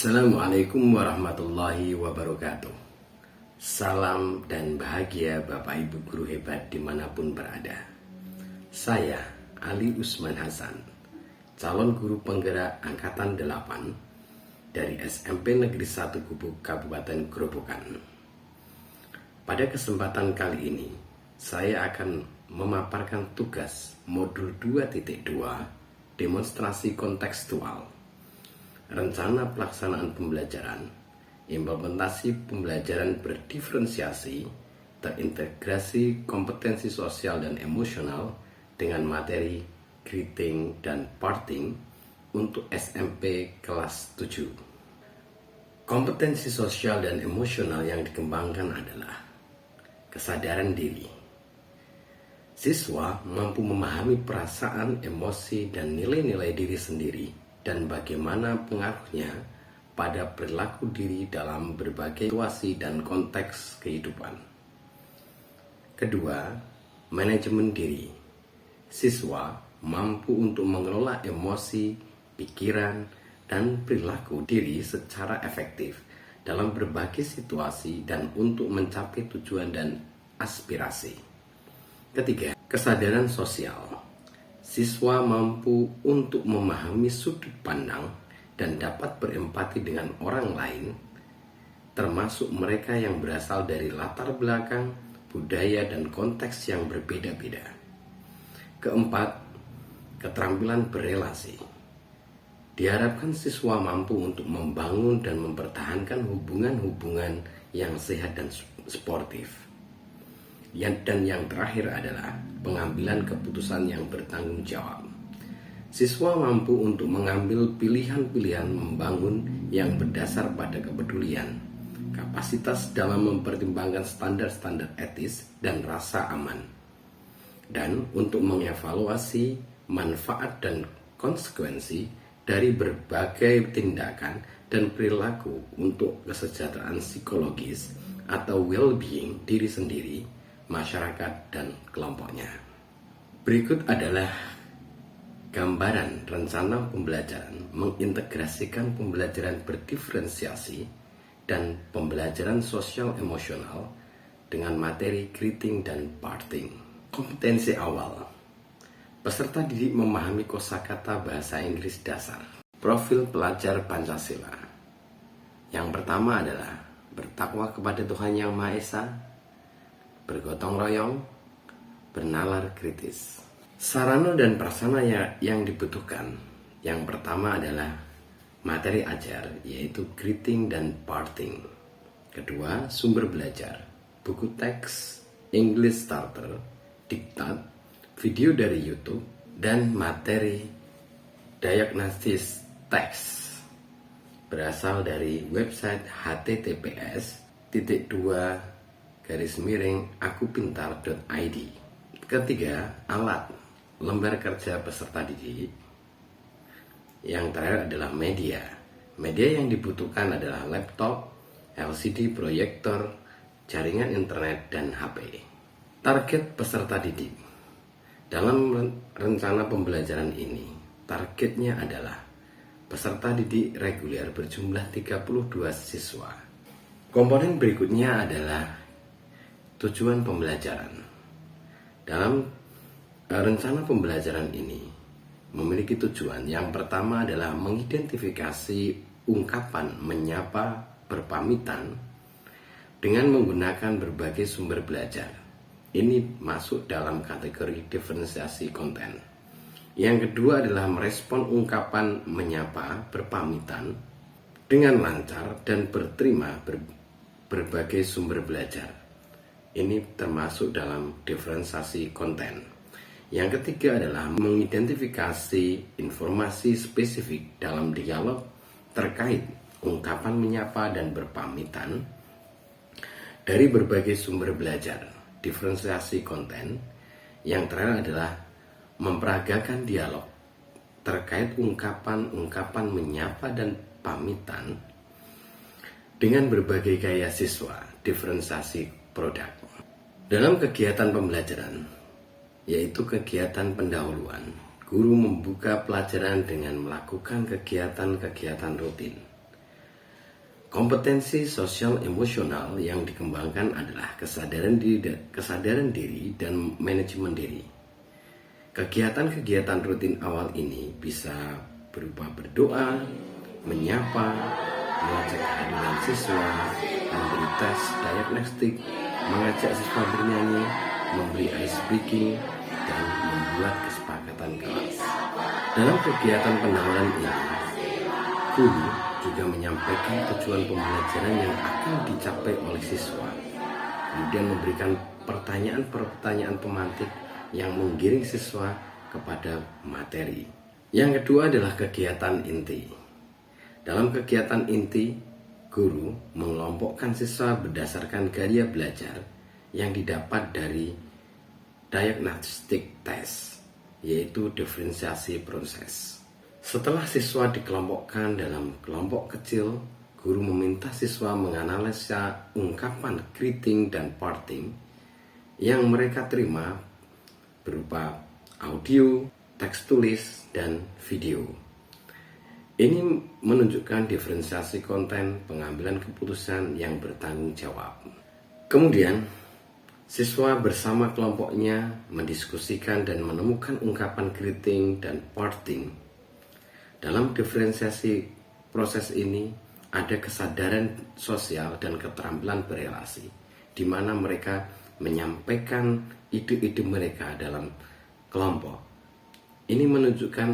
Assalamualaikum warahmatullahi wabarakatuh. Salam dan bahagia Bapak Ibu guru hebat dimanapun berada. Saya Ali Usman Hasan, calon guru penggerak Angkatan 8 dari SMP Negeri 1 Gubuk Kabupaten Grobogan. Pada kesempatan kali ini, saya akan memaparkan tugas modul 2.2 demonstrasi kontekstual. Rencana pelaksanaan pembelajaran, implementasi pembelajaran berdiferensiasi, terintegrasi kompetensi sosial dan emosional dengan materi greeting dan parting untuk SMP kelas 7. Kompetensi sosial dan emosional yang dikembangkan adalah kesadaran diri. Siswa mampu memahami perasaan, emosi, dan nilai-nilai diri sendiri dan bagaimana pengaruhnya pada perilaku diri dalam berbagai situasi dan konteks kehidupan. Kedua, manajemen diri. Siswa mampu untuk mengelola emosi, pikiran, dan perilaku diri secara efektif dalam berbagai situasi dan untuk mencapai tujuan dan aspirasi. Ketiga, kesadaran sosial. Siswa mampu untuk memahami sudut pandang dan dapat berempati dengan orang lain, termasuk mereka yang berasal dari latar belakang, budaya, dan konteks yang berbeda-beda. Keempat, keterampilan berelasi. Diharapkan siswa mampu untuk membangun dan mempertahankan hubungan-hubungan yang sehat dan sportif. Dan yang terakhir adalah pengambilan keputusan yang bertanggung jawab. Siswa mampu untuk mengambil pilihan-pilihan membangun yang berdasar pada kepedulian, kapasitas dalam mempertimbangkan standar-standar etis dan rasa aman, dan untuk mengevaluasi manfaat dan konsekuensi dari berbagai tindakan dan perilaku untuk kesejahteraan psikologis atau well-being diri sendiri, masyarakat, dan kelompoknya. Berikut adalah gambaran rencana pembelajaran mengintegrasikan pembelajaran berdiferensiasi dan pembelajaran sosial emosional dengan materi greeting dan parting. Kompetensi awal. Peserta didik memahami kosakata bahasa Inggris dasar. Profil pelajar Pancasila. Yang pertama adalah bertakwa kepada Tuhan Yang Maha Esa, bergotong royong, bernalar kritis. Sarana dan prasarana yang dibutuhkan. Yang pertama adalah materi ajar, yaitu greeting dan parting. Kedua, sumber belajar, buku teks, English starter, diktat, video dari YouTube, dan materi diagnostis teks berasal dari website https://akupintar.id. Ketiga, alat, lembar kerja peserta didik. Yang terakhir adalah media. Media yang dibutuhkan adalah laptop, LCD proyektor, jaringan internet, dan HP. Target peserta didik. Dalam rencana pembelajaran ini, targetnya adalah peserta didik reguler berjumlah 32 siswa. Komponen berikutnya adalah tujuan pembelajaran. Dalam rencana pembelajaran ini memiliki tujuan. Yang pertama adalah mengidentifikasi ungkapan menyapa berpamitan dengan menggunakan berbagai sumber belajar. Ini masuk dalam kategori diferensiasi konten. Yang kedua adalah merespon ungkapan menyapa berpamitan dengan lancar dan berterima berbagai sumber belajar. Ini termasuk dalam diferensiasi konten. Yang ketiga adalah mengidentifikasi informasi spesifik dalam dialog terkait ungkapan menyapa dan berpamitan dari berbagai sumber belajar. Diferensiasi konten. Yang terakhir adalah memperagakan dialog terkait ungkapan-ungkapan menyapa dan pamitan dengan berbagai gaya siswa. Diferensiasi produk. Dalam kegiatan pembelajaran, yaitu kegiatan pendahuluan, guru membuka pelajaran dengan melakukan kegiatan-kegiatan rutin. Kompetensi sosial emosional yang dikembangkan adalah kesadaran diri dan manajemen diri. Kegiatan-kegiatan rutin awal ini bisa berupa berdoa, menyapa, mengajak kehadiran siswa, memberi tes diagnostik, mengajak siswa bernyanyi, memberi ice breaking, dan membuat kesepakatan kelas. Dalam kegiatan penawaran ini, guru juga menyampaikan tujuan pembelajaran yang akan dicapai oleh siswa, kemudian memberikan pertanyaan-pertanyaan pemantik yang menggiring siswa kepada materi. Yang kedua adalah kegiatan inti. Dalam kegiatan inti, guru mengelompokkan siswa berdasarkan gaya belajar yang didapat dari diagnostic test, yaitu diferensiasi proses. Setelah siswa dikelompokkan dalam kelompok kecil, guru meminta siswa menganalisa ungkapan greeting dan parting yang mereka terima berupa audio, teks tulis, dan video. Ini menunjukkan diferensiasi konten pengambilan keputusan yang bertanggung jawab. Kemudian, siswa bersama kelompoknya mendiskusikan dan menemukan ungkapan greeting dan parting. Dalam diferensiasi proses ini ada kesadaran sosial dan keterampilan berelasi, di mana mereka menyampaikan ide-ide mereka dalam kelompok. Ini menunjukkan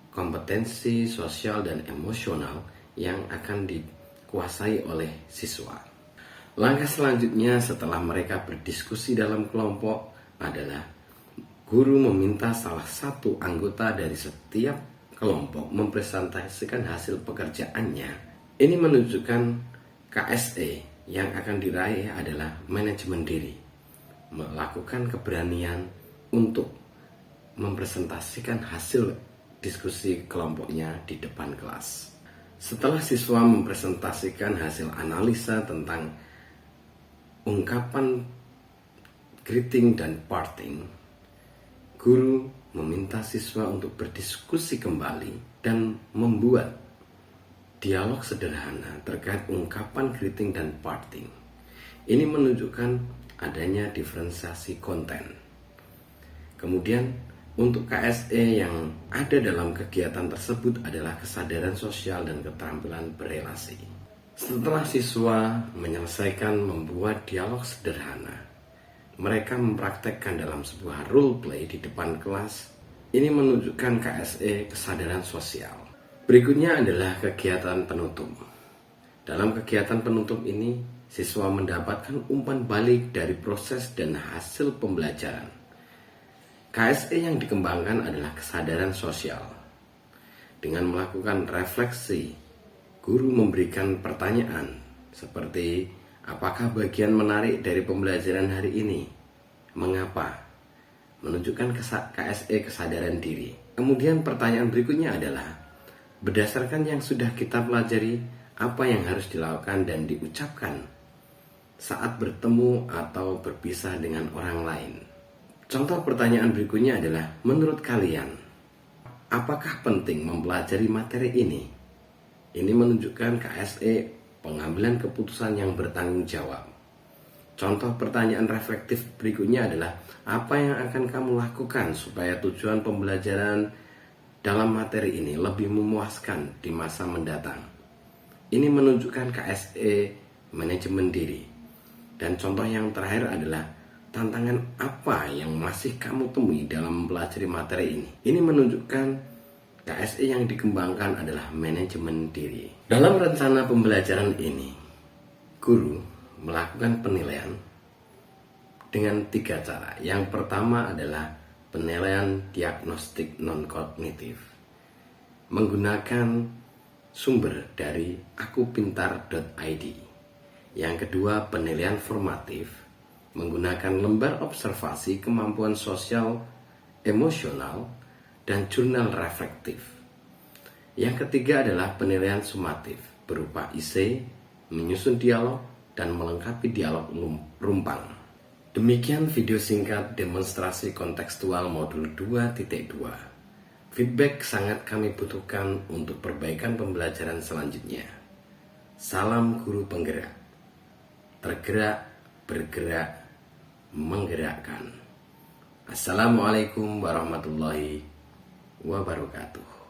kompetensi sosial dan emosional yang akan dikuasai oleh siswa. Langkah selanjutnya setelah mereka berdiskusi dalam kelompok adalah guru meminta salah satu anggota dari setiap kelompok mempresentasikan hasil pekerjaannya. Ini menunjukkan KSE yang akan diraih adalah manajemen diri, melakukan keberanian untuk mempresentasikan hasil diskusi kelompoknya di depan kelas. Setelah siswa mempresentasikan hasil analisa tentang ungkapan greeting dan parting, guru meminta siswa untuk berdiskusi kembali dan membuat dialog sederhana terkait ungkapan greeting dan parting. Ini menunjukkan adanya diferensiasi konten. Kemudian untuk KSE yang ada dalam kegiatan tersebut adalah kesadaran sosial dan keterampilan berelasi. Setelah siswa menyelesaikan membuat dialog sederhana, mereka mempraktekkan dalam sebuah role play di depan kelas. Ini menunjukkan KSE kesadaran sosial. Berikutnya adalah kegiatan penutup. Dalam kegiatan penutup ini, siswa mendapatkan umpan balik dari proses dan hasil pembelajaran. KSE yang dikembangkan adalah kesadaran sosial. Dengan melakukan refleksi, guru memberikan pertanyaan seperti apakah bagian menarik dari pembelajaran hari ini? Mengapa? Menunjukkan KSE kesadaran diri. Kemudian pertanyaan berikutnya adalah, berdasarkan yang sudah kita pelajari, apa yang harus dilakukan dan diucapkan saat bertemu atau berpisah dengan orang lain? Contoh pertanyaan berikutnya adalah, menurut kalian, apakah penting mempelajari materi ini? Ini menunjukkan KSE pengambilan keputusan yang bertanggung jawab. Contoh pertanyaan reflektif berikutnya adalah, apa yang akan kamu lakukan supaya tujuan pembelajaran dalam materi ini lebih memuaskan di masa mendatang? Ini menunjukkan KSE manajemen diri. Dan contoh yang terakhir adalah, tantangan apa yang masih kamu temui dalam mempelajari materi ini? Ini menunjukkan KSE yang dikembangkan adalah manajemen diri. Dalam rencana pembelajaran ini, guru melakukan penilaian dengan 3 cara. Yang pertama adalah penilaian diagnostik non-kognitif, menggunakan sumber dari akupintar.id. Yang kedua, penilaian formatif, menggunakan lembar observasi kemampuan sosial, emosional, dan jurnal reflektif. Yang ketiga adalah penilaian sumatif, berupa IC, menyusun dialog, dan melengkapi dialog rumpang. Demikian video singkat demonstrasi kontekstual modul 2.2. Feedback sangat kami butuhkan untuk perbaikan pembelajaran selanjutnya. Salam guru penggerak. Tergerak, bergerak, menggerakkan. Assalamualaikum warahmatullahi wabarakatuh.